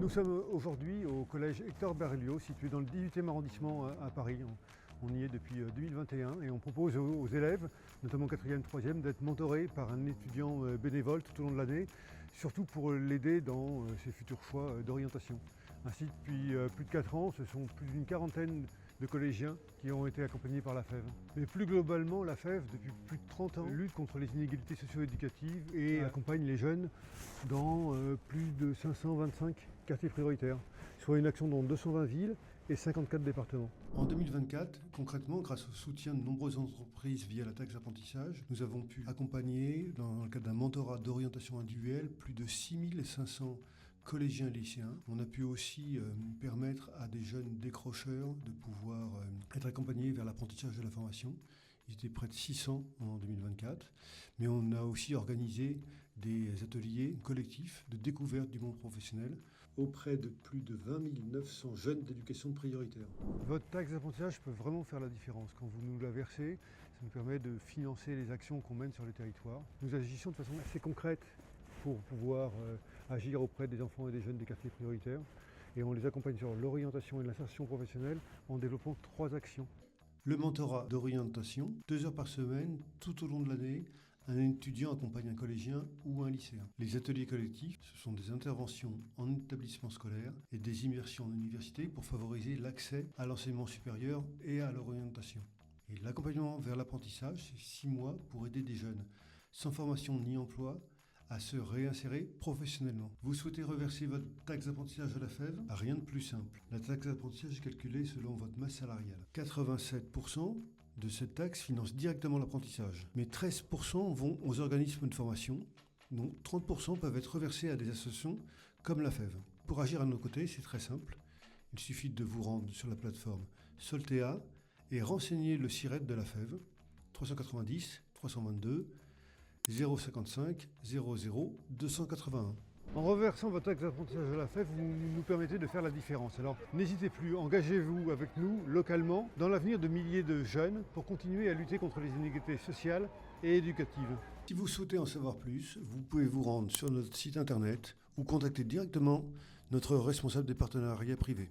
Nous sommes aujourd'hui au collège Hector Berlioz, situé dans le 18e arrondissement à Paris. On y est depuis 2021 et on propose aux élèves, notamment 4e, 3e, d'être mentorés par un étudiant bénévole tout au long de l'année, surtout pour l'aider dans ses futurs choix d'orientation. Ainsi, depuis plus de 4 ans, ce sont plus d'une quarantaine de collégiens qui ont été accompagnés par la FEV. Mais plus globalement, la FEV, depuis plus de 30 ans, lutte contre les inégalités socio-éducatives et accompagne les jeunes dans plus de 525 quartiers prioritaires, soit une action dans 220 villes et 54 départements. En 2024, concrètement, grâce au soutien de nombreuses entreprises via la taxe d'apprentissage, nous avons pu accompagner, dans le cadre d'un mentorat d'orientation individuelle, plus de 6500 collégiens et lycéens. On a pu aussi permettre à des jeunes décrocheurs de pouvoir être accompagnés vers l'apprentissage de la formation. Ils étaient près de 600 en 2024, mais on a aussi organisé des ateliers collectifs de découverte du monde professionnel auprès de plus de 20 900 jeunes d'éducation prioritaire. Votre taxe d'apprentissage peut vraiment faire la différence. Quand vous nous la versez, ça nous permet de financer les actions qu'on mène sur le territoire. Nous agissons de façon assez concrète pour pouvoir agir auprès des enfants et des jeunes des quartiers prioritaires. Et on les accompagne sur l'orientation et l'insertion professionnelle en développant 3 actions. Le mentorat d'orientation, 2 heures par semaine, tout au long de l'année, un étudiant accompagne un collégien ou un lycéen. Les ateliers collectifs, ce sont des interventions en établissement scolaire et des immersions en université pour favoriser l'accès à l'enseignement supérieur et à l'orientation. Et l'accompagnement vers l'apprentissage, c'est 6 mois pour aider des jeunes sans formation ni emploi à se réinsérer professionnellement. Vous souhaitez reverser votre taxe d'apprentissage à la FEV? Rien de plus simple. La taxe d'apprentissage est calculée selon votre masse salariale. 87% de cette taxe finance directement l'apprentissage, mais 13% vont aux organismes de formation, dont 30% peuvent être reversés à des associations comme la FEV. Pour agir à nos côtés, c'est très simple. Il suffit de vous rendre sur la plateforme Soltea et renseigner le SIRET de la FEV, 390 322 055 00 281. En reversant votre taxe d'apprentissage à la FEV, vous nous permettez de faire la différence. Alors n'hésitez plus, engagez-vous avec nous localement dans l'avenir de milliers de jeunes pour continuer à lutter contre les inégalités sociales et éducatives. Si vous souhaitez en savoir plus, vous pouvez vous rendre sur notre site internet ou contacter directement notre responsable des partenariats privés.